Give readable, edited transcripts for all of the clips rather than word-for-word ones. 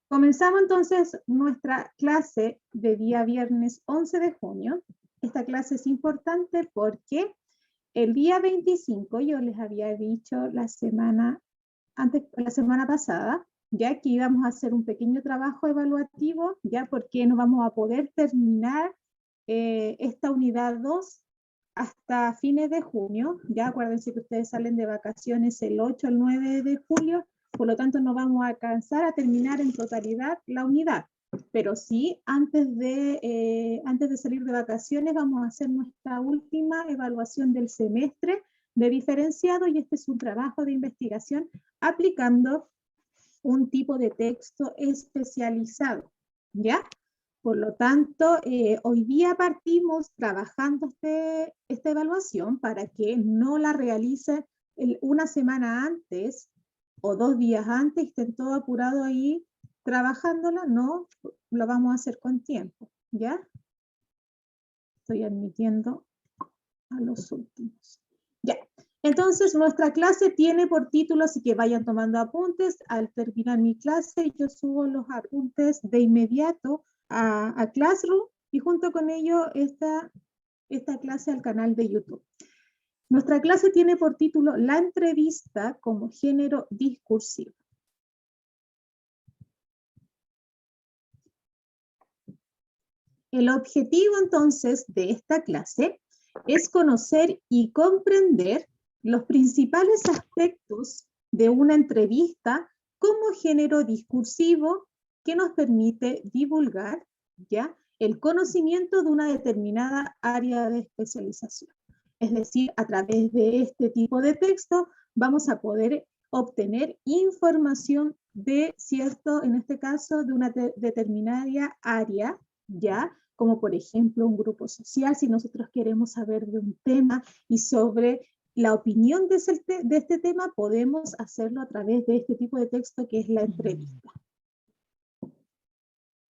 Comenzamos entonces nuestra clase de día viernes 11 de junio. Esta clase es importante porque el día 25, yo les había dicho la semana pasada, ya que íbamos a hacer un pequeño trabajo evaluativo, ya porque no vamos a poder terminar esta unidad 2 hasta fines de junio. Ya acuérdense que ustedes salen de vacaciones el 8 al 9 de julio, por lo tanto no vamos a alcanzar a terminar en totalidad la unidad. Pero sí, antes de salir de vacaciones vamos a hacer nuestra última evaluación del semestre de diferenciado, y este es un trabajo de investigación aplicando un tipo de texto especializado, ¿ya? Por lo tanto, hoy día partimos trabajando esta evaluación para que no la realicen una semana antes o 2 días antes, estén todo apurado ahí trabajándola. No, lo vamos a hacer con tiempo, ¿ya? Estoy admitiendo a los últimos. Ya, entonces nuestra clase tiene por título, así que vayan tomando apuntes. Al terminar mi clase, yo subo los apuntes de inmediato a Classroom, y junto con ello esta clase al canal de YouTube. Nuestra clase tiene por título La entrevista como género discursivo. El objetivo entonces de esta clase es conocer y comprender los principales aspectos de una entrevista como género discursivo que nos permite divulgar, ¿ya?, el conocimiento de una determinada área de especialización. Es decir, a través de este tipo de texto vamos a poder obtener información de cierto, en este caso, de una determinada área, ¿ya? Como por ejemplo un grupo social, si nosotros queremos saber de un tema y sobre la opinión de este tema, podemos hacerlo a través de este tipo de texto que es la entrevista.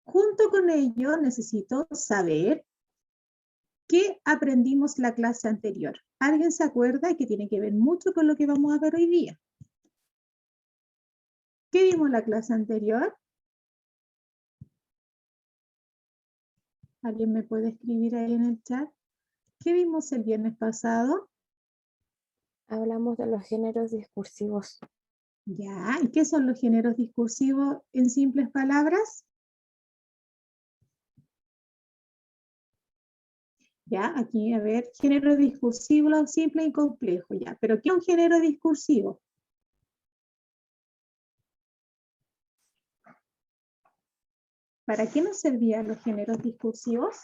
Junto con ello, necesito saber qué aprendimos la clase anterior. ¿Alguien se acuerda? Que tiene que ver mucho con lo que vamos a ver hoy día. ¿Qué vimos la clase anterior? ¿Alguien me puede escribir ahí en el chat? ¿Qué vimos el viernes pasado? Hablamos de los géneros discursivos. Ya, ¿y qué son los géneros discursivos en simples palabras? Ya, aquí, a ver, género discursivo simple y complejo, ya. ¿Pero qué es un género discursivo? ¿Para qué nos servían los géneros discursivos?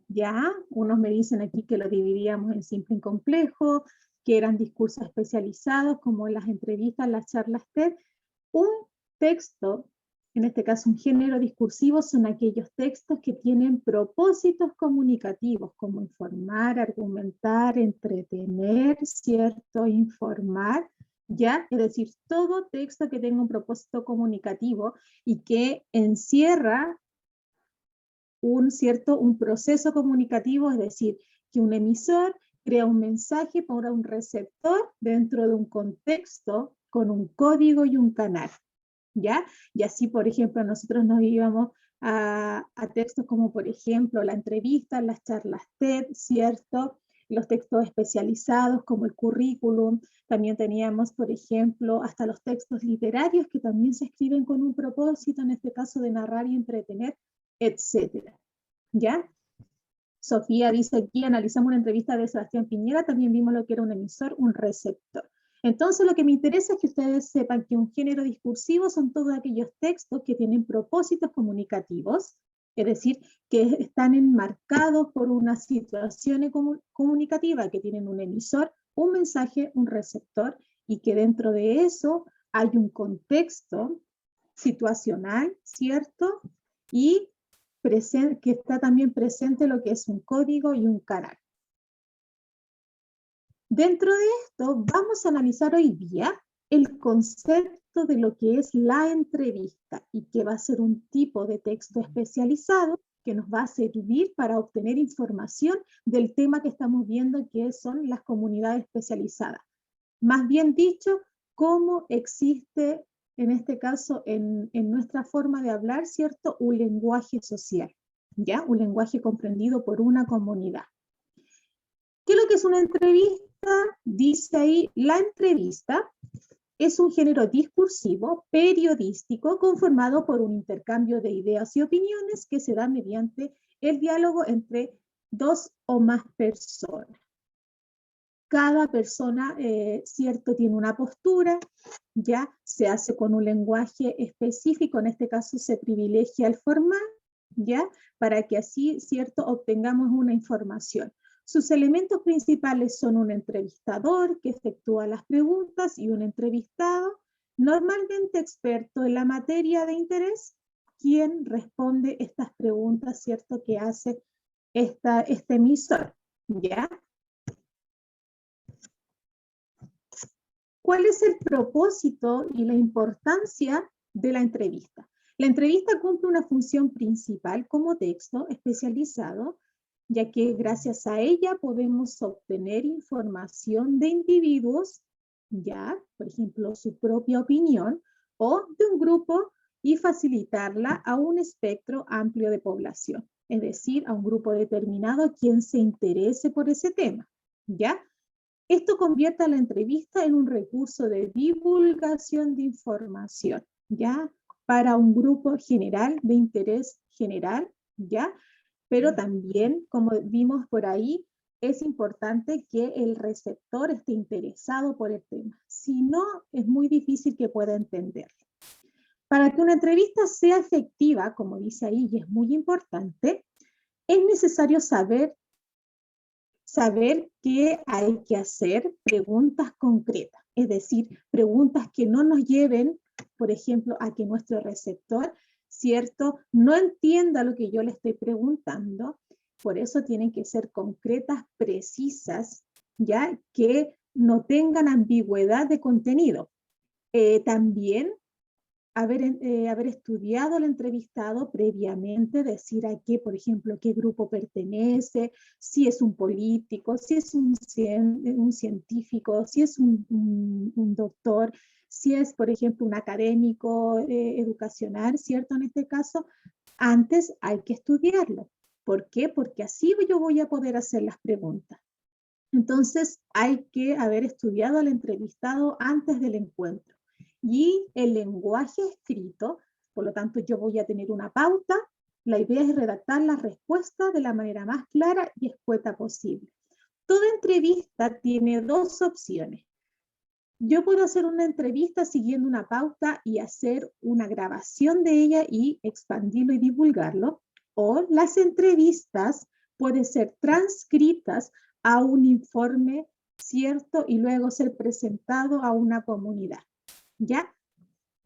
Ya, unos me dicen aquí que lo dividíamos en simple y complejo, que eran discursos especializados como las entrevistas, las charlas TED. Un texto, en este caso un género discursivo, son aquellos textos que tienen propósitos comunicativos, como informar, argumentar, entretener, ¿cierto? Informar, ¿ya? Es decir, todo texto que tenga un propósito comunicativo y que encierra un proceso comunicativo, es decir, que un emisor crea un mensaje para un receptor dentro de un contexto con un código y un canal, ¿ya? Y así, por ejemplo, nosotros nos íbamos a textos como, por ejemplo, la entrevista, las charlas TED, ¿cierto? Los textos especializados como el currículum. También teníamos, por ejemplo, hasta los textos literarios que también se escriben con un propósito, en este caso de narrar y entretener, etcétera, ¿ya? Sofía dice aquí, analizamos una entrevista de Sebastián Piñera, también vimos lo que era un emisor, un receptor. Entonces lo que me interesa es que ustedes sepan que un género discursivo son todos aquellos textos que tienen propósitos comunicativos, es decir, que están enmarcados por una situación comunicativa, que tienen un emisor, un mensaje, un receptor, y que dentro de eso hay un contexto situacional, ¿cierto? Y que está también presente lo que es un código y un canal. Dentro de esto vamos a analizar hoy día el concepto de lo que es la entrevista, y que va a ser un tipo de texto especializado que nos va a servir para obtener información del tema que estamos viendo, que son las comunidades especializadas. Más bien dicho, cómo existe en este caso, en nuestra forma de hablar, ¿cierto? Un lenguaje social, ¿ya? Un lenguaje comprendido por una comunidad. ¿Qué es lo que es una entrevista? Dice ahí, la entrevista es un género discursivo, periodístico, conformado por un intercambio de ideas y opiniones que se da mediante el diálogo entre dos o más personas. Cada persona, cierto, tiene una postura, ya se hace con un lenguaje específico, en este caso se privilegia el formal, ya, para que así, cierto, obtengamos una información. Sus elementos principales son un entrevistador que efectúa las preguntas y un entrevistado, normalmente experto en la materia de interés, quien responde estas preguntas, cierto, que hace este emisor, ¿ya? ¿Cuál es el propósito y la importancia de la entrevista? La entrevista cumple una función principal como texto especializado, ya que gracias a ella podemos obtener información de individuos, ya, por ejemplo, su propia opinión, o de un grupo y facilitarla a un espectro amplio de población, es decir, a un grupo determinado quien se interese por ese tema, ¿ya? Esto convierte a la entrevista en un recurso de divulgación de información, ¿ya? Para un grupo general de interés general, ¿ya? Pero también, como vimos por ahí, es importante que el receptor esté interesado por el tema. Si no, es muy difícil que pueda entenderlo. Para que una entrevista sea efectiva, como dice ahí, y es muy importante, es necesario saber que hay que hacer preguntas concretas, es decir, preguntas que no nos lleven, por ejemplo, a que nuestro receptor, ¿cierto?, no entienda lo que yo le estoy preguntando. Por eso tienen que ser concretas, precisas, ya que no tengan ambigüedad de contenido. También haber estudiado al entrevistado previamente, decir a qué, por ejemplo, qué grupo pertenece, si es un político, si es un científico, si es un doctor, si es, por ejemplo, un académico educacional, ¿cierto? En este caso, antes hay que estudiarlo. ¿Por qué? Porque así yo voy a poder hacer las preguntas. Entonces, hay que haber estudiado al entrevistado antes del encuentro. Y el lenguaje escrito, por lo tanto, yo voy a tener una pauta. La idea es redactar la respuesta de la manera más clara y escueta posible. Toda entrevista tiene dos opciones. Yo puedo hacer una entrevista siguiendo una pauta y hacer una grabación de ella y expandirlo y divulgarlo. O las entrevistas pueden ser transcritas a un informe, ¿cierto? Y luego ser presentado a una comunidad, ¿ya?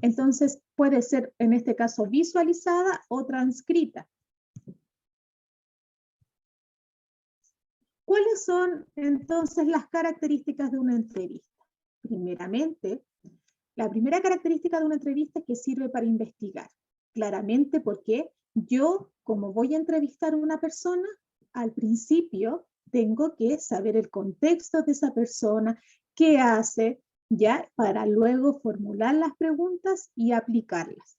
Entonces puede ser, en este caso, visualizada o transcrita. ¿Cuáles son entonces las características de una entrevista? Primeramente, la primera característica de una entrevista es que sirve para investigar. Claramente porque yo, como voy a entrevistar a una persona, al principio tengo que saber el contexto de esa persona, qué hace, ya, para luego formular las preguntas y aplicarlas.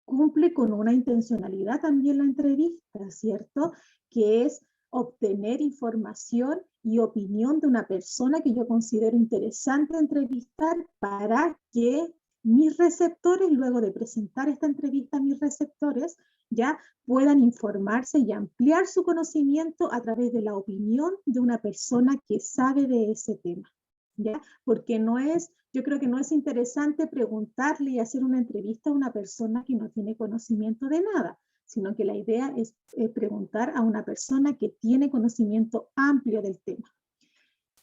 Cumple con una intencionalidad también la entrevista, ¿cierto? Que es obtener información y opinión de una persona que yo considero interesante entrevistar para que mis receptores, luego de presentar esta entrevista a mis receptores, ya puedan informarse y ampliar su conocimiento a través de la opinión de una persona que sabe de ese tema, ¿ya? Porque no es, yo creo que no es interesante preguntarle y hacer una entrevista a una persona que no tiene conocimiento de nada, sino que la idea es preguntar a una persona que tiene conocimiento amplio del tema.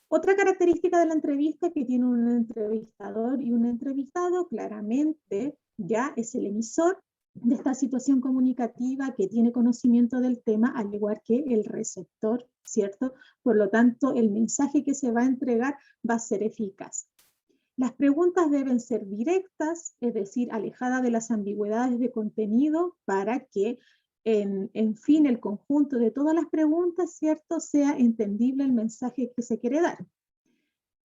Otra característica de la entrevista que tiene un entrevistador y un entrevistado, claramente, ya es el emisor de esta situación comunicativa que tiene conocimiento del tema, al igual que el receptor, ¿cierto? Por lo tanto, el mensaje que se va a entregar va a ser eficaz. Las preguntas deben ser directas, es decir, alejadas de las ambigüedades de contenido para que, en fin, el conjunto de todas las preguntas, ¿cierto?, sea entendible el mensaje que se quiere dar.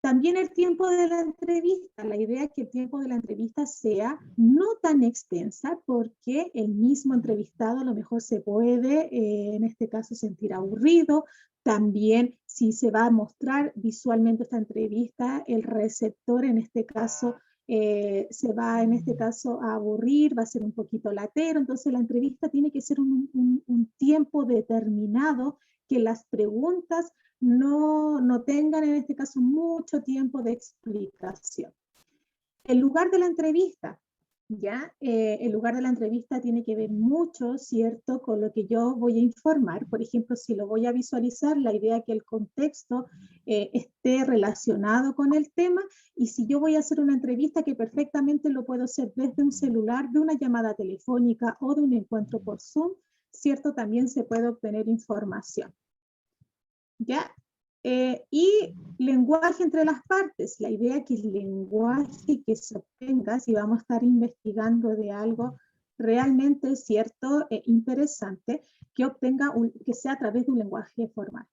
También el tiempo de la entrevista, la idea es que el tiempo de la entrevista sea no tan extensa porque el mismo entrevistado a lo mejor se puede, en este caso, sentir aburrido. También si se va a mostrar visualmente esta entrevista, el receptor en este caso se va en este caso a aburrir, va a ser un poquito latero, entonces la entrevista tiene que ser un tiempo determinado, que las preguntas no tengan en este caso mucho tiempo de explicación. El lugar de la entrevista, ¿ya? El lugar de la entrevista tiene que ver mucho, ¿cierto?, con lo que yo voy a informar. Por ejemplo, si lo voy a visualizar, la idea es que el contexto esté relacionado con el tema, y si yo voy a hacer una entrevista, que perfectamente lo puedo hacer desde un celular, de una llamada telefónica o de un encuentro por Zoom, ¿cierto? También se puede obtener información. ¿Ya? Y lenguaje entre las partes. La idea es que el lenguaje que se obtenga, si vamos a estar investigando de algo realmente cierto e interesante, que obtenga que sea a través de un lenguaje formal.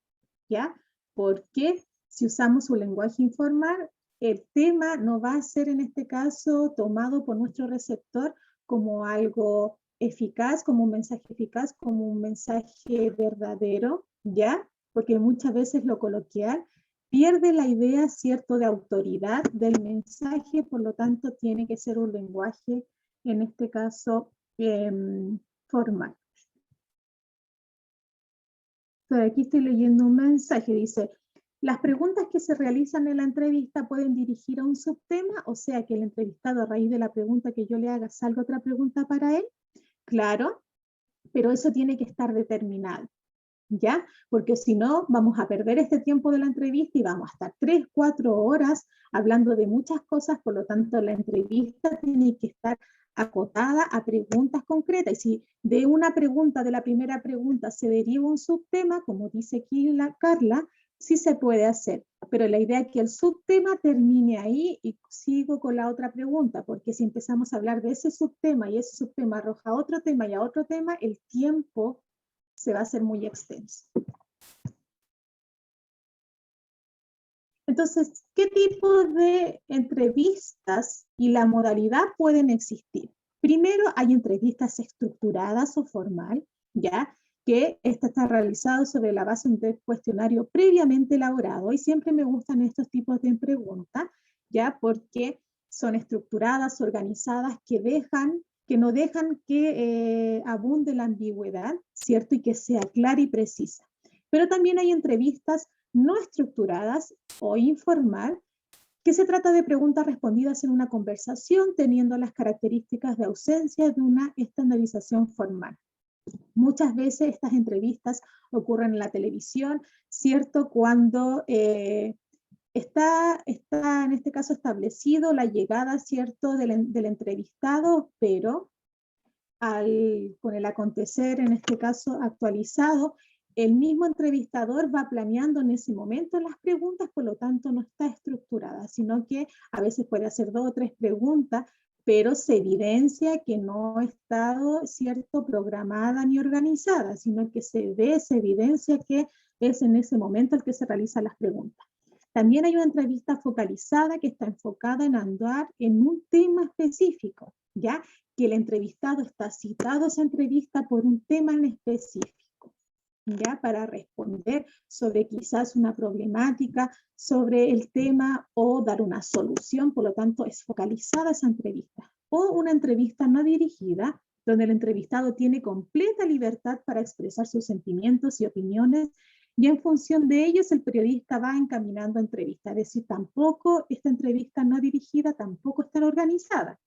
¿Ya? Porque si usamos un lenguaje informal, el tema no va a ser en este caso tomado por nuestro receptor como algo eficaz, como un mensaje eficaz, como un mensaje verdadero, ¿ya? Porque muchas veces lo coloquial pierde la idea, ¿cierto?, de autoridad del mensaje, por lo tanto tiene que ser un lenguaje, en este caso, formal. Por aquí estoy leyendo un mensaje, dice: las preguntas que se realizan en la entrevista pueden dirigir a un subtema, o sea que el entrevistado, a raíz de la pregunta que yo le haga, salga otra pregunta para él. Claro, pero eso tiene que estar determinado, ¿ya? Porque si no, vamos a perder este tiempo de la entrevista y vamos a estar 3, 4 horas hablando de muchas cosas, por lo tanto la entrevista tiene que estar acotada a preguntas concretas. Y si de una pregunta, de la primera pregunta, se deriva un subtema, como dice aquí la Carla, sí se puede hacer, pero la idea es que el subtema termine ahí y sigo con la otra pregunta, porque si empezamos a hablar de ese subtema y ese subtema arroja otro tema y a otro tema, el tiempo se va a hacer muy extenso. Entonces, ¿qué tipo de entrevistas y la modalidad pueden existir? Primero, hay entrevistas estructuradas o formal, ¿ya? Que esta está realizado sobre la base de un cuestionario previamente elaborado, y siempre me gustan estos tipos de preguntas, ¿ya? Porque son estructuradas, organizadas, que no dejan que abunde la ambigüedad, ¿cierto? Y que sea clara y precisa. Pero también hay entrevistas no estructuradas o informal, que se trata de preguntas respondidas en una conversación, teniendo las características de ausencia de una estandarización formal. Muchas veces estas entrevistas ocurren en la televisión, ¿cierto? Cuando está en este caso establecido la llegada, ¿cierto?, del entrevistado, pero con el acontecer, en este caso actualizado, el mismo entrevistador va planeando en ese momento las preguntas, por lo tanto no está estructurada, sino que a veces puede hacer 2 o 3 preguntas, pero se evidencia que no ha estado, ¿cierto?, programada ni organizada, sino que se evidencia que es en ese momento el que se realizan las preguntas. También hay una entrevista focalizada que está enfocada en andar en un tema específico, ¿ya? Que el entrevistado está citado a esa entrevista por un tema en específico, ¿ya? Para responder sobre quizás una problemática, sobre el tema, o dar una solución, por lo tanto es focalizada esa entrevista. O una entrevista no dirigida, donde el entrevistado tiene completa libertad para expresar sus sentimientos y opiniones, y en función de ellos el periodista va encaminando entrevistas. Es decir, tampoco esta entrevista no dirigida tampoco está organizada,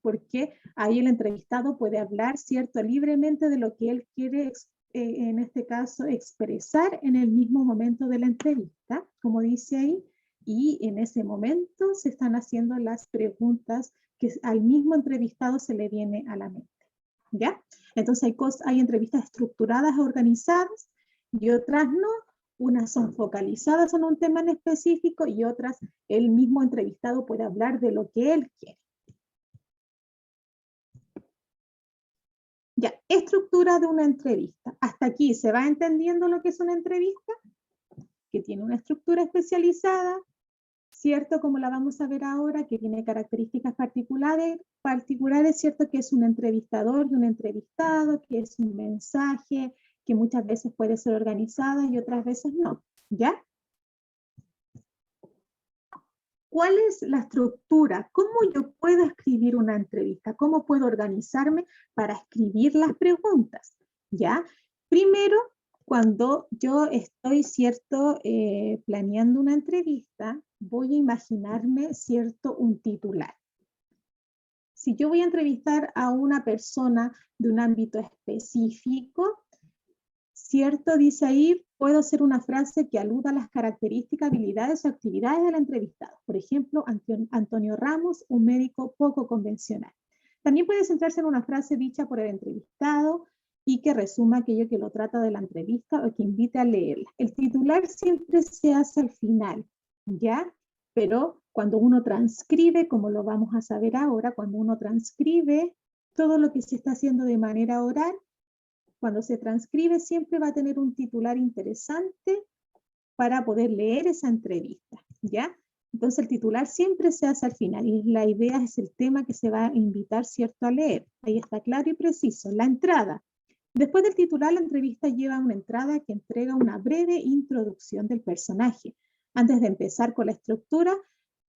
porque ahí el entrevistado puede hablar, ¿cierto?, libremente de lo que él quiere, en este caso, expresar en el mismo momento de la entrevista, como dice ahí, y en ese momento se están haciendo las preguntas que al mismo entrevistado se le viene a la mente, ¿ya? Entonces hay entrevistas estructuradas, organizadas, y otras no. Unas son focalizadas en un tema en específico y otras el mismo entrevistado puede hablar de lo que él quiere. Ya, estructura de una entrevista. Hasta aquí, ¿se va entendiendo lo que es una entrevista? Que tiene una estructura especializada, ¿cierto? Como la vamos a ver ahora, que tiene características particulares, ¿cierto? Que es un entrevistador de un entrevistado, que es un mensaje, que muchas veces puede ser organizada y otras veces no, ¿ya? ¿Cuál es la estructura? ¿Cómo yo puedo escribir una entrevista? ¿Cómo puedo organizarme para escribir las preguntas? ¿Ya? Primero, cuando yo estoy, ¿cierto?, planeando una entrevista, voy a imaginarme, ¿cierto?, un titular. Si yo voy a entrevistar a una persona de un ámbito específico, ¿cierto? Dice ahí, puedo hacer una frase que aluda a las características, habilidades o actividades del entrevistado. Por ejemplo, Antonio Ramos, un médico poco convencional. También puede centrarse en una frase dicha por el entrevistado y que resuma aquello que lo trata de la entrevista o que invite a leerla. El titular siempre se hace al final, ¿ya? Pero cuando uno transcribe, como lo vamos a saber ahora, cuando uno transcribe todo lo que se está haciendo de manera oral, cuando se transcribe siempre va a tener un titular interesante para poder leer esa entrevista, ¿ya? Entonces el titular siempre se hace al final y la idea es el tema que se va a invitar, ¿cierto?, a leer. Ahí está claro y preciso. La entrada. Después del titular, la entrevista lleva una entrada que entrega una breve introducción del personaje. Antes de empezar con la estructura,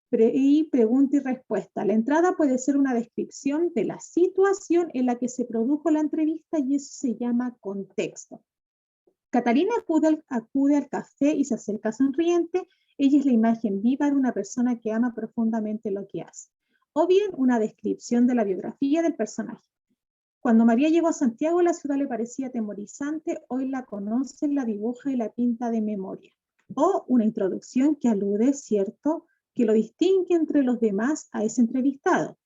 pregunta y respuesta. La entrada puede ser una descripción de la situación en la que se produjo la entrevista y eso se llama contexto. Catalina acude al café y se acerca sonriente. Ella es la imagen viva de una persona que ama profundamente lo que hace. O bien una descripción de la biografía del personaje. Cuando María llegó a Santiago, la ciudad le parecía atemorizante. Hoy la conoce, la dibuja y la pinta de memoria. O una introducción que alude, ¿cierto?, que lo distingue entre los demás a ese entrevistado.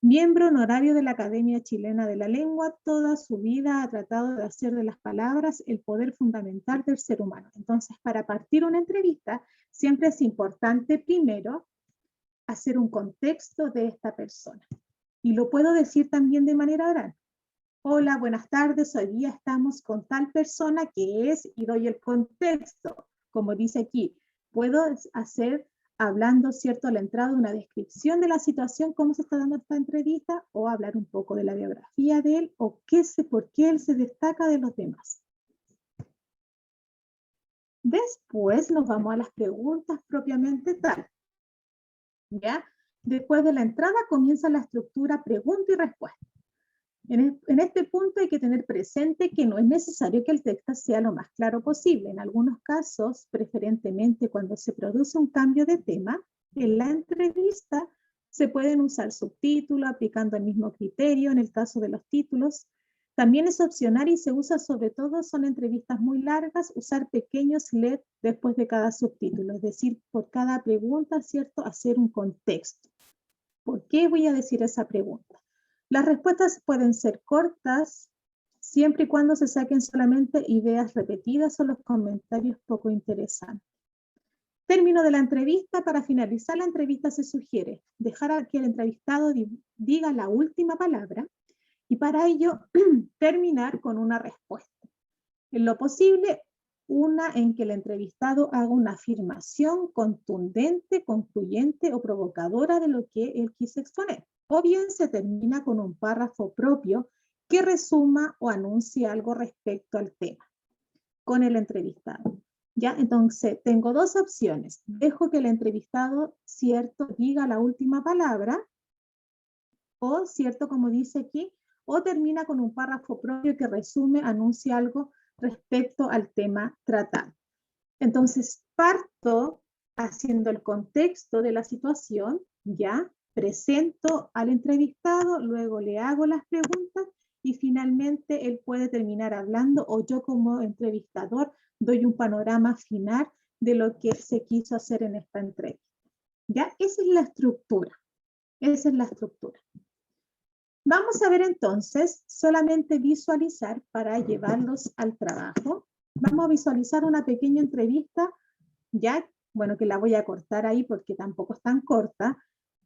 Miembro honorario de la Academia Chilena de la Lengua, toda su vida ha tratado de hacer de las palabras el poder fundamental del ser humano. Entonces, para partir una entrevista, siempre es importante primero hacer un contexto de esta persona. Y lo puedo decir también de manera oral. Hola, buenas tardes, hoy día estamos con tal persona que es, y doy el contexto, como dice aquí. Puedo hacer, hablando, ¿cierto?, a la entrada, una descripción de la situación, cómo se está dando esta entrevista, o hablar un poco de la biografía de él, o por qué él se destaca de los demás. Después nos vamos a las preguntas propiamente tal. ¿Ya? Después de la entrada comienza la estructura pregunta y respuesta. En este punto hay que tener presente que no es necesario que el texto sea lo más claro posible. En algunos casos, preferentemente cuando se produce un cambio de tema, en la entrevista se pueden usar subtítulos aplicando el mismo criterio en el caso de los títulos. También es opcional y se usa sobre todo, son entrevistas muy largas, usar pequeños LED después de cada subtítulo, es decir, por cada pregunta, ¿cierto?, hacer un contexto. ¿Por qué voy a decir esa pregunta? Las respuestas pueden ser cortas, siempre y cuando se saquen solamente ideas repetidas o los comentarios poco interesantes. Término de la entrevista. Para finalizar la entrevista se sugiere dejar a que el entrevistado diga la última palabra y para ello terminar con una respuesta. En lo posible, una en que el entrevistado haga una afirmación contundente, concluyente o provocadora de lo que él quiso exponer. O bien se termina con un párrafo propio que resuma o anuncie algo respecto al tema con el entrevistado. ¿Ya? Entonces, tengo dos opciones. Dejo que el entrevistado, ¿cierto?, diga la última palabra, o, ¿cierto?, como dice aquí, o termina con un párrafo propio que resume, anuncia algo respecto al tema tratado. Entonces, parto haciendo el contexto de la situación, ¿ya? Presento al entrevistado, luego le hago las preguntas y finalmente él puede terminar hablando o yo como entrevistador doy un panorama final de lo que se quiso hacer en esta entrevista. ¿Ya? Esa es la estructura. Esa es la estructura. Vamos a ver entonces solamente visualizar para llevarlos al trabajo. Vamos a visualizar una pequeña entrevista, ya, bueno, que la voy a cortar ahí porque tampoco es tan corta,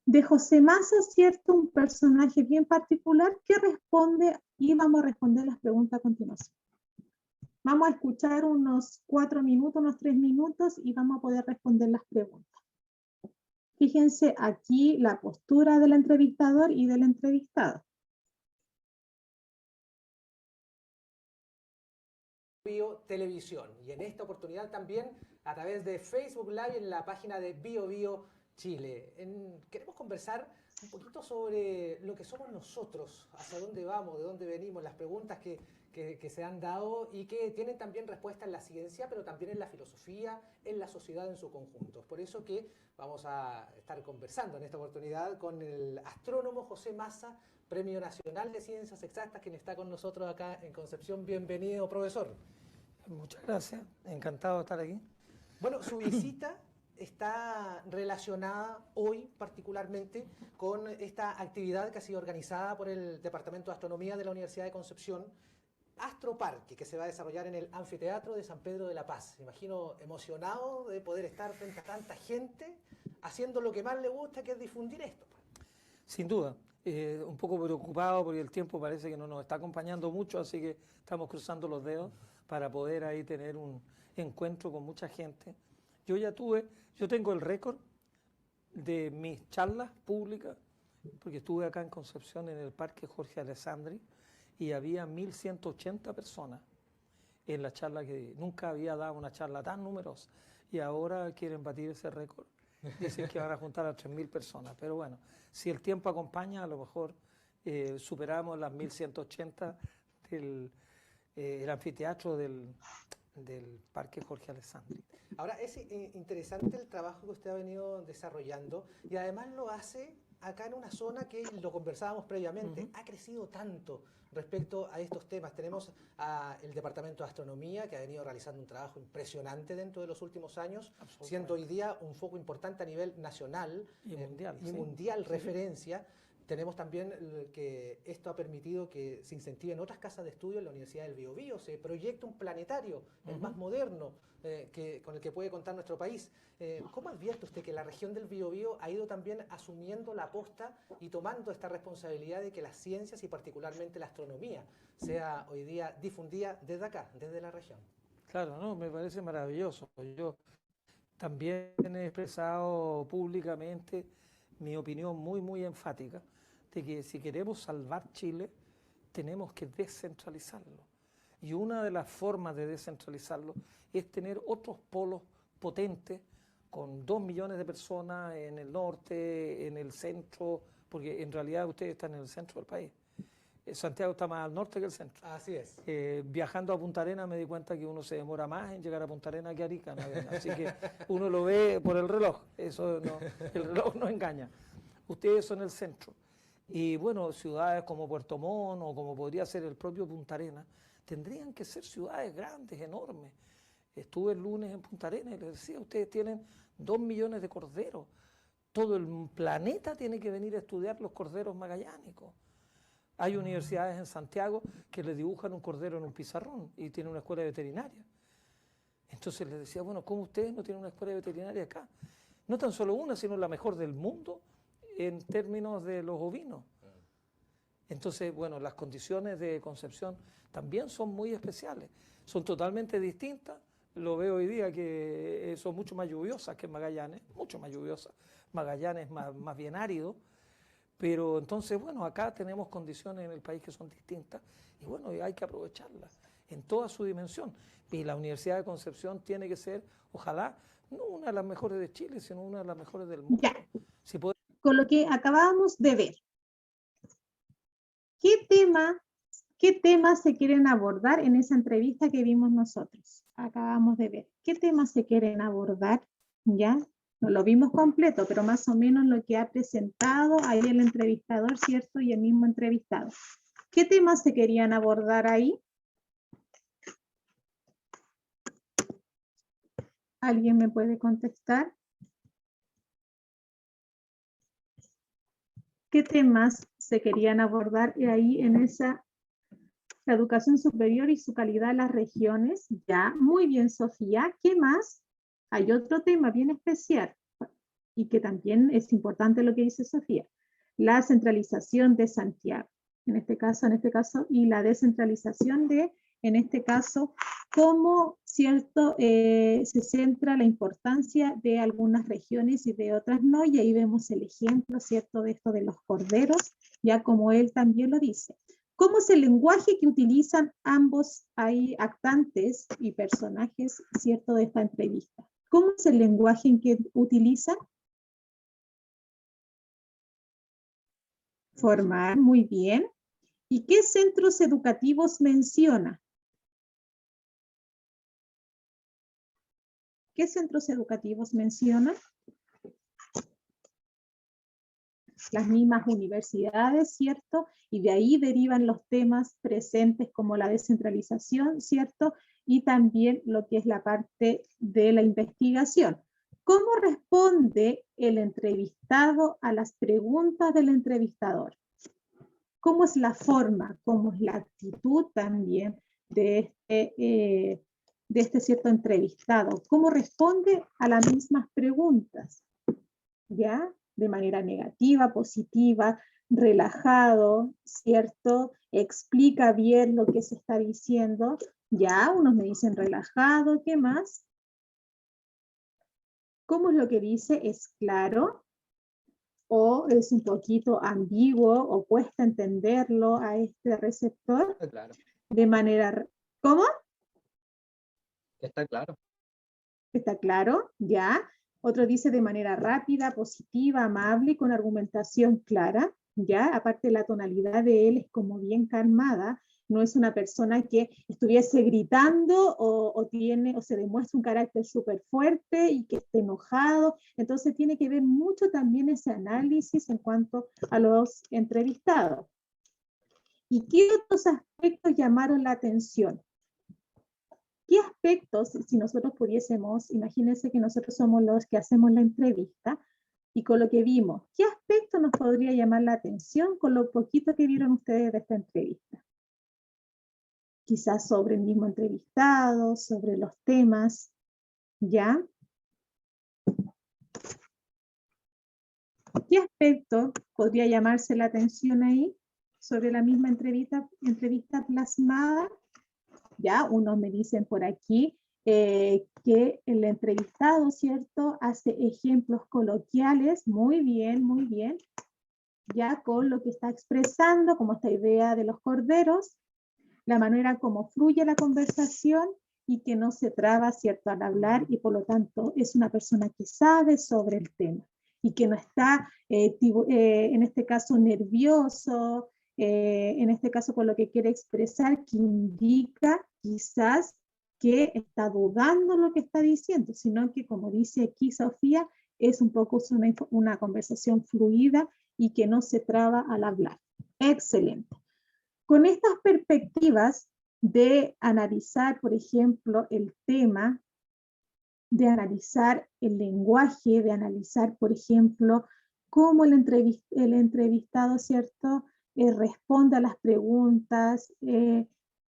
de José Massa, ¿cierto? Un personaje bien particular que responde y vamos a responder las preguntas a continuación. Vamos a escuchar unos 4 minutos, unos 3 minutos y vamos a poder responder las preguntas. Fíjense aquí la postura del entrevistador y del entrevistado. Televisión, y en esta oportunidad también a través de Facebook Live en la página de BioBio Chile. Queremos conversar un poquito sobre lo que somos nosotros, hacia dónde vamos, de dónde venimos, las preguntas que se han dado y que tienen también respuesta en la ciencia, pero también en la filosofía, en la sociedad en su conjunto. Por eso que vamos a estar conversando en esta oportunidad con el astrónomo José Massa, Premio Nacional de Ciencias Exactas, quien está con nosotros acá en Concepción. Bienvenido, profesor. Muchas gracias, encantado de estar aquí. Bueno, su visita está relacionada hoy particularmente con esta actividad que ha sido organizada por el Departamento de Astronomía de la Universidad de Concepción, Astroparque, que se va a desarrollar en el Anfiteatro de San Pedro de la Paz. Me imagino emocionado de poder estar frente a tanta gente haciendo lo que más le gusta, que es difundir esto. Sin duda, un poco preocupado porque el tiempo parece que no nos está acompañando mucho, así que estamos cruzando los dedos para poder ahí tener un encuentro con mucha gente. Yo tengo el récord de mis charlas públicas, porque estuve acá en Concepción en el Parque Jorge Alessandri y había 1180 personas en la charla que di. Nunca había dado una charla tan numerosa y ahora quieren batir ese récord. Dicen que van a juntar a 3000 personas, pero bueno, si el tiempo acompaña, a lo mejor superamos las 1180 del el anfiteatro del Parque Jorge Alessandri. Ahora, es interesante el trabajo que usted ha venido desarrollando y además lo hace acá en una zona que, lo conversábamos previamente, ha crecido tanto respecto a estos temas. Tenemos el Departamento de Astronomía, que ha venido realizando un trabajo impresionante dentro de los últimos años, siendo hoy día un foco importante a nivel nacional y mundial, mundial referencia. Tenemos también que esto ha permitido que se incentiven otras casas de estudio en la Universidad del Biobío. Se proyecta un planetario, el más moderno, con el que puede contar nuestro país. ¿Cómo advierte usted que la región del Biobío ha ido también asumiendo la posta y tomando esta responsabilidad de que las ciencias y particularmente la astronomía sea hoy día difundida desde acá, desde la región? Claro, no, me parece maravilloso. Yo también he expresado públicamente mi opinión muy enfática de que si queremos salvar Chile, tenemos que descentralizarlo. Y una de las formas de descentralizarlo es tener otros polos potentes con 2 millones de personas en el norte, en el centro, porque en realidad ustedes están en el centro del país. Santiago está más al norte que el centro. Así es. Viajando a Punta Arenas me di cuenta que uno se demora más en llegar a Punta Arenas que a Arica, ¿no? Así que uno lo ve por el reloj, eso no, el reloj no engaña. Ustedes son el centro. Y bueno, ciudades como Puerto Montt o como podría ser el propio Punta Arenas, tendrían que ser ciudades grandes, enormes. Estuve el lunes en Punta Arenas y les decía, ustedes tienen 2 millones de corderos. Todo el planeta tiene que venir a estudiar los corderos magallánicos. Hay universidades en Santiago que le dibujan un cordero en un pizarrón y tienen una escuela veterinaria. Entonces les decía, bueno, ¿cómo ustedes no tienen una escuela veterinaria acá? No tan solo una, sino la mejor del mundo en términos de los ovinos. Entonces, bueno, las condiciones de Concepción también son muy especiales, son totalmente distintas. Lo veo hoy día que son mucho más lluviosas que Magallanes, mucho más lluviosas. Magallanes más bien árido, pero entonces, bueno, acá tenemos condiciones en el país que son distintas y bueno, hay que aprovecharlas en toda su dimensión. Y la Universidad de Concepción tiene que ser, ojalá, no una de las mejores de Chile, sino una de las mejores del mundo. Ya. Si puede... Con lo que acabamos de ver, ¿qué temas se quieren abordar en esa entrevista que vimos nosotros? Acabamos de ver. ¿Qué temas se quieren abordar? ¿Ya? No lo vimos completo, pero más o menos lo que ha presentado ahí el entrevistador, ¿cierto? Y el mismo entrevistado. ¿Qué temas se querían abordar ahí? ¿Alguien me puede contestar? ¿Qué temas se querían abordar ahí en esa, la educación superior y su calidad en las regiones? Ya, muy bien, Sofía. ¿Qué más? Hay otro tema bien especial y que también es importante lo que dice Sofía. La centralización de Santiago, en este caso, y la descentralización de en este caso, cómo, ¿cierto?, se centra la importancia de algunas regiones y de otras no, y ahí vemos el ejemplo, ¿cierto?, de esto de los corderos, ya como él también lo dice. ¿Cómo es el lenguaje que utilizan ambos ahí actantes y personajes, ¿cierto?, de esta entrevista? ¿Cómo es el lenguaje en que utilizan? Formal, muy bien. ¿Y qué centros educativos menciona? ¿Qué centros educativos menciona? Las mismas universidades, ¿cierto? Y de ahí derivan los temas presentes como la descentralización, ¿cierto? Y también lo que es la parte de la investigación. ¿Cómo responde el entrevistado a las preguntas del entrevistador? ¿Cómo es la forma, cómo es la actitud también de este cierto entrevistado? ¿Cómo responde a las mismas preguntas? ¿Ya? De manera negativa, positiva, relajado, ¿cierto? Explica bien lo que se está diciendo. Ya, unos me dicen relajado, ¿qué más? ¿Cómo es lo que dice? ¿Es claro? ¿O es un poquito ambiguo o cuesta entenderlo a este receptor? Está claro. De manera... ¿Cómo? Está claro. ¿Está claro? Ya. Otro dice de manera rápida, positiva, amable y con argumentación clara. Ya, aparte la tonalidad de él es como bien calmada. No es una persona que estuviese gritando o se demuestra un carácter súper fuerte y que esté enojado. Entonces tiene que ver mucho también ese análisis en cuanto a los entrevistados. ¿Y qué otros aspectos llamaron la atención? ¿Qué aspectos, si nosotros pudiésemos, imagínense que nosotros somos los que hacemos la entrevista, y con lo que vimos, ¿qué aspecto nos podría llamar la atención con lo poquito que vieron ustedes de esta entrevista? Quizás sobre el mismo entrevistado, sobre los temas, ¿ya? ¿Qué aspecto podría llamarse la atención ahí sobre la misma entrevista plasmada? Ya, unos me dicen por aquí que el entrevistado, ¿cierto?, hace ejemplos coloquiales, muy bien, ya con lo que está expresando, como esta idea de los corderos, la manera como fluye la conversación y que no se traba, ¿cierto?, al hablar, y por lo tanto es una persona que sabe sobre el tema y que no está, en este caso, nervioso, en este caso con lo que quiere expresar, que indica quizás que está dudando lo que está diciendo, sino que, como dice aquí Sofía, es un poco una conversación fluida y que no se traba al hablar. Excelente. Con estas perspectivas de analizar, por ejemplo, el tema, de analizar el lenguaje, de analizar, por ejemplo, cómo el entrevistado, ¿cierto?, responde a las preguntas,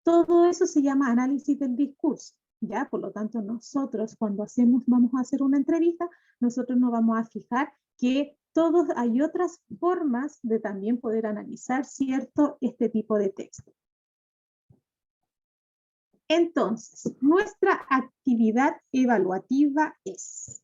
todo eso se llama análisis del discurso, ¿ya? Por lo tanto, nosotros cuando vamos a hacer una entrevista, nosotros nos vamos a fijar que hay otras formas de también poder analizar, ¿cierto?, este tipo de texto. Entonces, nuestra actividad evaluativa es...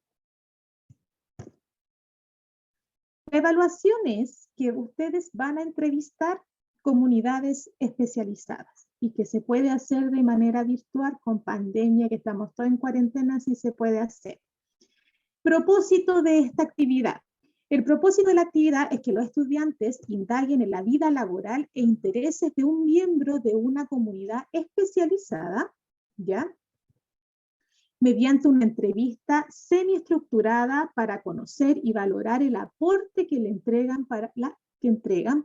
La evaluación es que ustedes van a entrevistar comunidades especializadas y que se puede hacer de manera virtual con pandemia, que estamos todos en cuarentena, sí se puede hacer. Propósito de esta actividad. El propósito de la actividad es que los estudiantes indaguen en la vida laboral e intereses de un miembro de una comunidad especializada, ¿ya?, mediante una entrevista semiestructurada para conocer y valorar el aporte que entregan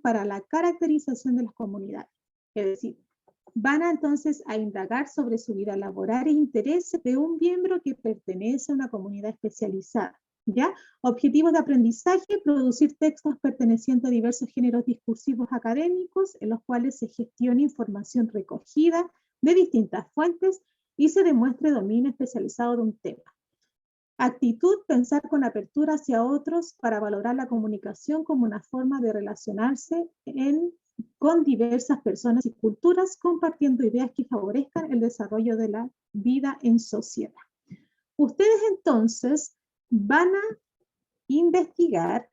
para la caracterización de las comunidades. Es decir, van entonces a indagar sobre su vida laboral e intereses de un miembro que pertenece a una comunidad especializada. ¿Ya? Objetivos de aprendizaje: producir textos pertenecientes a diversos géneros discursivos académicos en los cuales se gestione información recogida de distintas fuentes y se demuestre dominio especializado de un tema. Actitud: pensar con apertura hacia otros para valorar la comunicación como una forma de relacionarse con diversas personas y culturas, compartiendo ideas que favorezcan el desarrollo de la vida en sociedad. Ustedes entonces van a investigar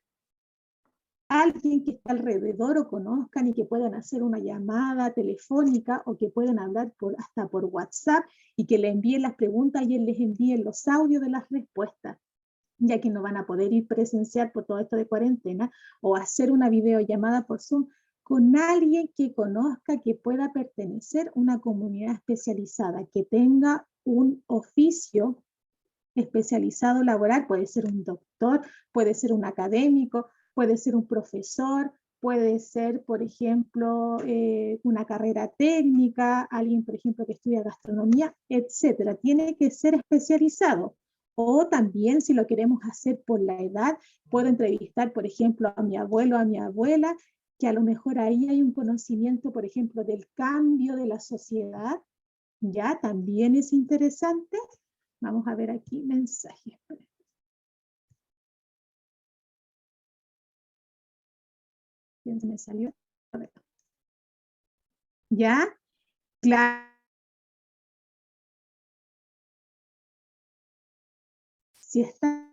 a alguien que está alrededor o conozcan y que puedan hacer una llamada telefónica o que puedan hablar hasta por WhatsApp y que le envíen las preguntas y él les envíe los audios de las respuestas, ya que no van a poder ir presencial por todo esto de cuarentena, o hacer una videollamada por Zoom con alguien que conozca, que pueda pertenecer a una comunidad especializada, que tenga un oficio especializado laboral. Puede ser un doctor, puede ser un académico, puede ser un profesor, puede ser, por ejemplo, una carrera técnica, alguien, por ejemplo, que estudia gastronomía, etcétera. Tiene que ser especializado. O también, si lo queremos hacer por la edad, puedo entrevistar, por ejemplo, a mi abuelo, a mi abuela, que a lo mejor ahí hay un conocimiento, por ejemplo, del cambio de la sociedad, ya también es interesante. Vamos a ver aquí mensajes. ¿Quién se me salió? A ver. ¿Ya? Claro. Si está,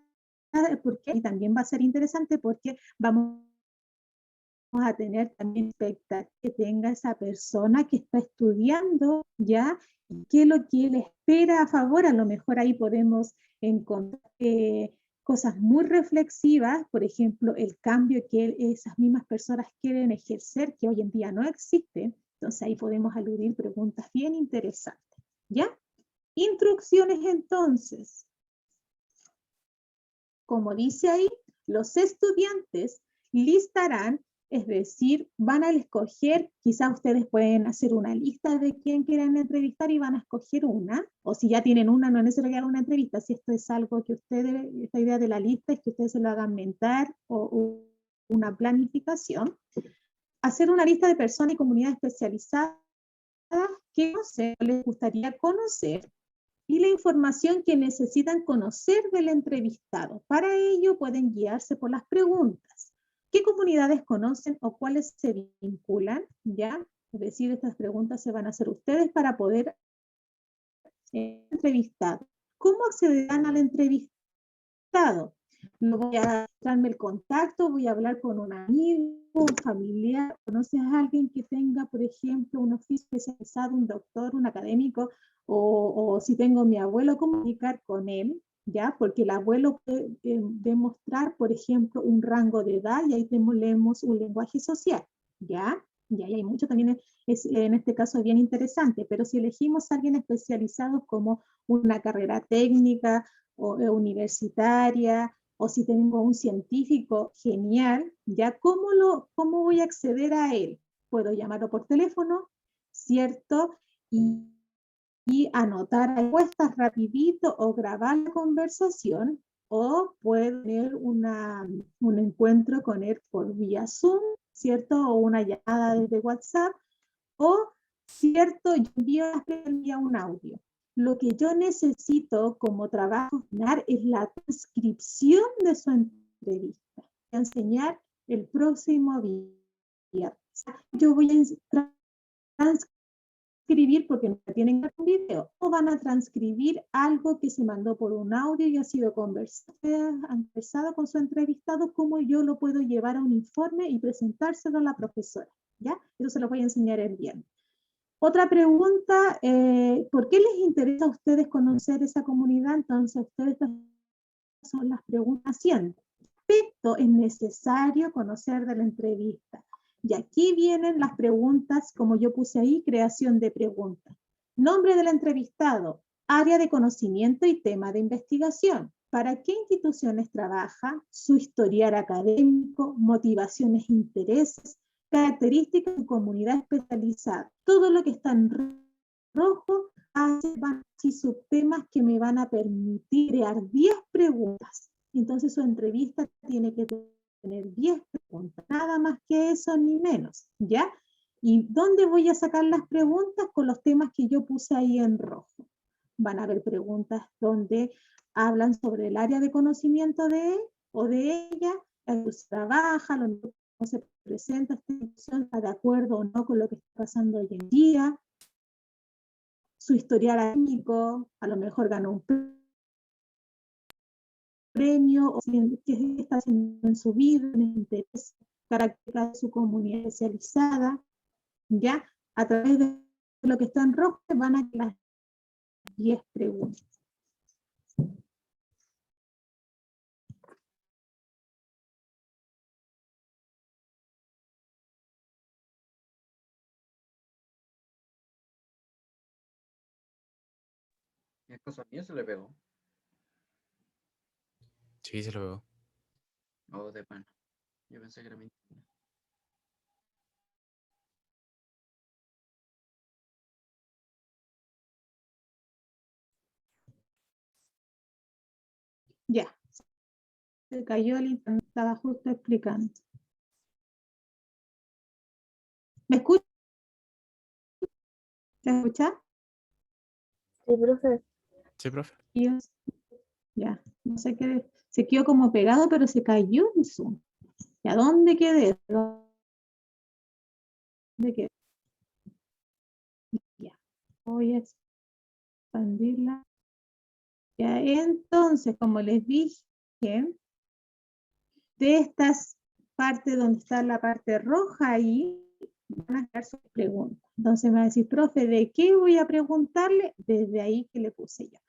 porque y también va a ser interesante porque vamos a tener también expectativa que tenga esa persona que está estudiando, ¿ya? Y qué es lo que le espera a favor. A lo mejor ahí podemos encontrar cosas muy reflexivas, por ejemplo, el cambio que esas mismas personas quieren ejercer, que hoy en día no existe. Entonces ahí podemos aludir preguntas bien interesantes, ¿ya? Instrucciones entonces. Como dice ahí, los estudiantes listarán, es decir, van a escoger, quizás ustedes pueden hacer una lista de quién quieren entrevistar y van a escoger una, o si ya tienen una, no es necesario que hagan una entrevista, si esto es algo que ustedes, esta idea de la lista es que ustedes se lo hagan mentar o una planificación, hacer una lista de personas y comunidades especializadas que no sé, les gustaría conocer, y la información que necesitan conocer del entrevistado. Para ello pueden guiarse por las preguntas. ¿Qué comunidades conocen o cuáles se vinculan? ¿Ya? Es decir, estas preguntas se van a hacer ustedes para poder entrevistar. ¿Cómo accederán al entrevistado? No voy a darme el contacto, voy a hablar con un amigo, un familiar. ¿Conoces a alguien que tenga, por ejemplo, un oficio especializado, un doctor, un académico? O si tengo mi abuelo, comunicar con él, ¿ya? Porque el abuelo puede demostrar, por ejemplo, un rango de edad y ahí leemos un lenguaje social, ¿ya? Y ahí hay mucho también, en este caso bien interesante, pero si elegimos a alguien especializado como una carrera técnica o universitaria, o si tengo un científico genial, ¿ya? ¿Cómo voy a acceder a él? Puedo llamarlo por teléfono, ¿cierto? Y anotar respuestas rapidito o grabar la conversación, o puedo tener un encuentro con él por vía Zoom, ¿cierto? O una llamada desde WhatsApp, o, ¿cierto? Yo envío un audio. Lo que yo necesito como trabajo final es la transcripción de su entrevista. Voy a enseñar el próximo viernes. Yo voy a transcribir, porque no tienen un video, o van a transcribir algo que se mandó por un audio y ha sido conversado con su entrevistado, cómo yo lo puedo llevar a un informe y presentárselo a la profesora, ¿ya? Eso se lo voy a enseñar el viernes. Otra pregunta, ¿por qué les interesa a ustedes conocer esa comunidad? Entonces, ustedes son las preguntas haciendo. ¿Qué es necesario conocer de la entrevista? Y aquí vienen las preguntas, como yo puse ahí, creación de preguntas. Nombre del entrevistado, área de conocimiento y tema de investigación. ¿Para qué instituciones trabaja? Su historial académico, motivaciones e intereses, características de comunidad especializada. Todo lo que está en rojo van y subtemas que me van a permitir crear 10 preguntas. Entonces su entrevista tiene que tener 10 preguntas, nada más que eso ni menos, ¿ya? ¿Y dónde voy a sacar las preguntas? Con los temas que yo puse ahí en rojo. Van a haber preguntas donde hablan sobre el área de conocimiento de él o de ella, su trabaja, los se presenta esta institución, está de acuerdo o no con lo que está pasando hoy en día, su historial académico, a lo mejor ganó un premio, o qué está haciendo en su vida, en el interés, características de su comunidad especializada, ¿ya? A través de lo que está en rojo van a las 10 preguntas. ¿Es cosa mía se le pegó? Sí, se lo veo. Oh, de pana. Yo pensé que era mi internet. Ya. Se cayó el internet, estaba justo explicando. ¿Me escucha? ¿Se escucha? Sí, profe. Sí, profe. Ya, no sé qué, se quedó como pegado, pero se cayó el Zoom. ¿Y a dónde quedé? ¿Dónde quedé? Ya, voy a expandirla. Ya, entonces, como les dije, de estas partes donde está la parte roja ahí, van a quedar sus preguntas. Entonces me va a decir, profe, ¿de qué voy a preguntarle? Desde ahí que le puse yo.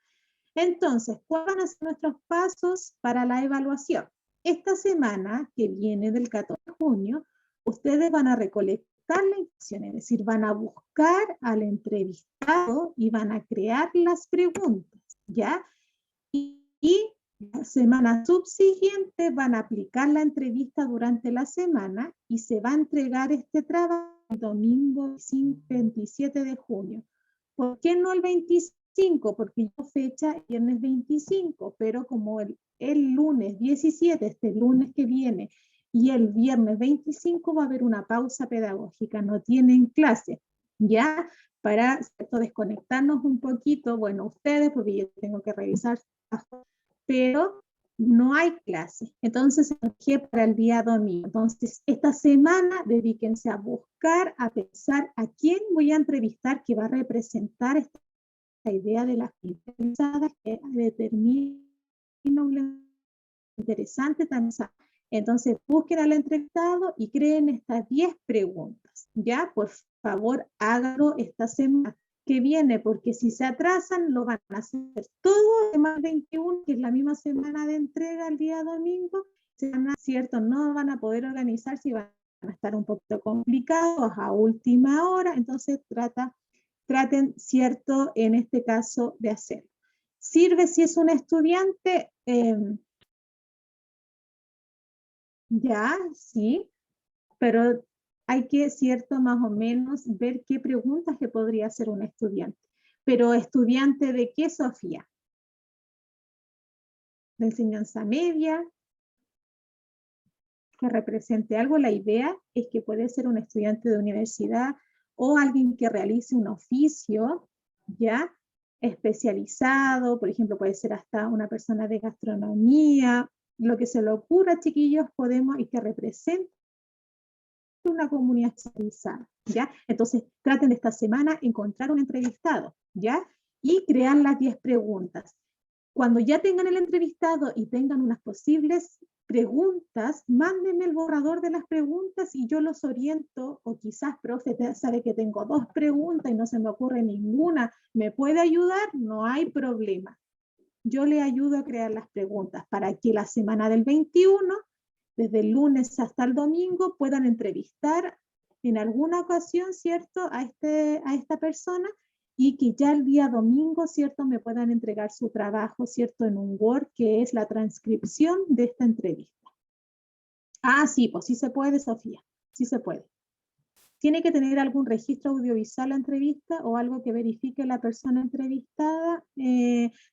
Entonces, ¿cuáles van a ser nuestros pasos para la evaluación? Esta semana, que viene del 14 de junio, ustedes van a recolectar la información, es decir, van a buscar al entrevistado y van a crear las preguntas, ¿ya? Y la semana subsiguiente van a aplicar la entrevista durante la semana y se va a entregar este trabajo el domingo 27 de junio. ¿Por qué no el 25? Porque yo fecha viernes 25, pero como el lunes 17, este lunes que viene, y el viernes 25 va a haber una pausa pedagógica, no tienen clase, ¿ya? Para desconectarnos un poquito, bueno, ustedes, porque yo tengo que revisar, pero no hay clase. Entonces, elegí para el día domingo. Entonces, esta semana dedíquense a buscar, a pensar a quién voy a entrevistar que va a representar esta idea de las pensadas que determina un interesante también. Entonces, busquen al entrevistado y creen estas 10 preguntas. Ya, por favor, háganlo esta semana que viene, porque si se atrasan, lo van a hacer todo el más 21, que es la misma semana de entrega el día domingo, ¿cierto? No van a poder organizar si van a estar un poquito complicados a última hora, entonces traten, ¿cierto? En este caso de hacerlo. Sirve si es un estudiante, ya, sí, pero hay que, cierto, más o menos ver qué preguntas que podría hacer un estudiante. Pero ¿estudiante de qué, Sofía? ¿De enseñanza media? Que represente algo. La idea es que puede ser un estudiante de universidad o alguien que realice un oficio, ¿ya? Especializado, por ejemplo, puede ser hasta una persona de gastronomía, lo que se le ocurra, chiquillos, podemos, y que represente una comunidad especializada, ¿ya? Entonces, traten de esta semana encontrar un entrevistado, ¿ya? Y crear las 10 preguntas. Cuando ya tengan el entrevistado y tengan unas posibles preguntas, mándenme el borrador de las preguntas y yo los oriento, o quizás, profe, sabe que tengo 2 preguntas y no se me ocurre ninguna, ¿me puede ayudar? No hay problema. Yo le ayudo a crear las preguntas para que la semana del 21, desde el lunes hasta el domingo, puedan entrevistar en alguna ocasión, ¿cierto?, a esta persona y que ya el día domingo, ¿cierto?, me puedan entregar su trabajo, ¿cierto?, en un Word, que es la transcripción de esta entrevista. Ah, sí, pues sí se puede, Sofía, sí se puede. ¿Tiene que tener algún registro audiovisual la entrevista o algo que verifique la persona entrevistada?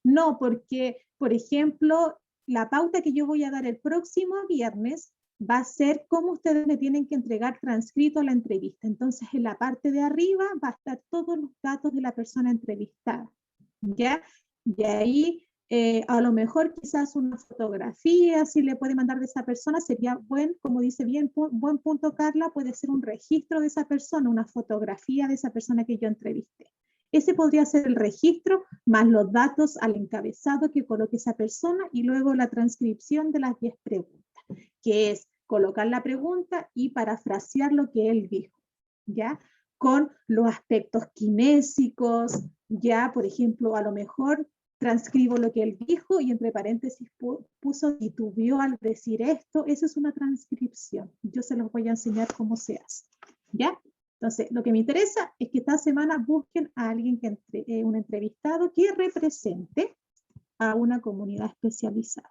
No, porque, por ejemplo, la pauta que yo voy a dar el próximo viernes va a ser cómo ustedes me tienen que entregar transcrito la entrevista. Entonces, en la parte de arriba va a estar todos los datos de la persona entrevistada, ¿ya? Y ahí A lo mejor quizás una fotografía, si le puede mandar de esa persona, sería buen, como dice bien, buen punto Carla, puede ser un registro de esa persona, una fotografía de esa persona que yo entrevisté. Ese podría ser el registro, más los datos al encabezado que coloque esa persona y luego la transcripción de las 10 preguntas, que es colocar la pregunta y parafrasear lo que él dijo, ¿ya? Con los aspectos kinésicos, ya, por ejemplo, a lo mejor transcribo lo que él dijo y entre paréntesis puso titubeó al decir esto. Eso es una transcripción. Yo se los voy a enseñar cómo se hace, ¿ya? Entonces, lo que me interesa es que esta semana busquen a alguien, un entrevistado que represente a una comunidad especializada.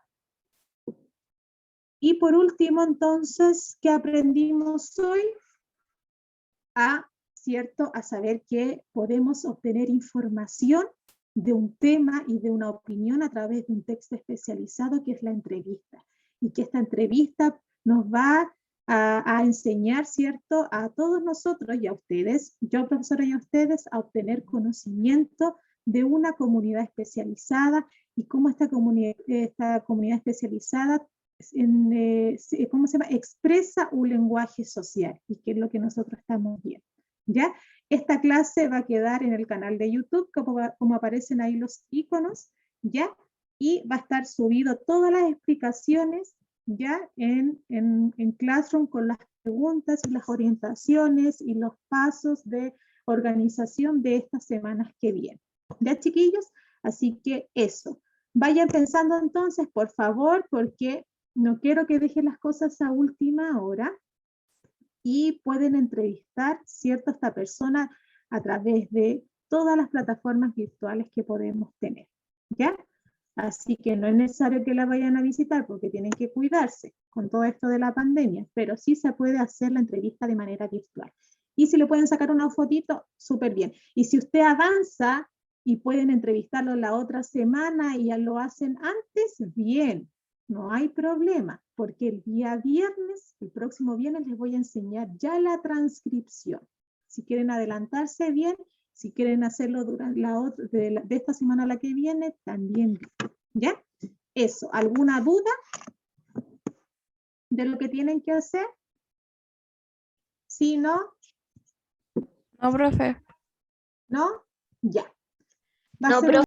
Y por último, entonces, ¿qué aprendimos hoy? ¿Cierto? A saber que podemos obtener información de un tema y de una opinión a través de un texto especializado que es la entrevista. Y que esta entrevista nos va a enseñar, ¿cierto? A todos nosotros y a ustedes, yo profesora y a ustedes, a obtener conocimiento de una comunidad especializada y cómo esta comunidad especializada ¿cómo se llama? Expresa un lenguaje social y que es lo que nosotros estamos viendo, ¿ya? Esta clase va a quedar en el canal de YouTube, como aparecen ahí los iconos, ¿ya? Y va a estar subido todas las explicaciones, ¿ya? En Classroom con las preguntas y las orientaciones y los pasos de organización de estas semanas que vienen. ¿Ya, chiquillos? Así que eso. Vayan pensando entonces, por favor, porque no quiero que dejen las cosas a última hora y pueden entrevistar, ¿cierto?, a esta persona a través de todas las plataformas virtuales que podemos tener, ¿ya? Así que no es necesario que la vayan a visitar porque tienen que cuidarse con todo esto de la pandemia, pero sí se puede hacer la entrevista de manera virtual. Y si le pueden sacar una fotito, súper bien. Y si usted avanza y pueden entrevistarlo la otra semana y ya lo hacen antes, bien. No hay problema, porque el día viernes, el próximo viernes, les voy a enseñar ya la transcripción. Si quieren adelantarse, bien. Si quieren hacerlo durante de esta semana a la que viene, también bien. ¿Ya? Eso. ¿Alguna duda de lo que tienen que hacer? ¿Sí, no? No, profe. ¿No? Ya. No, profe.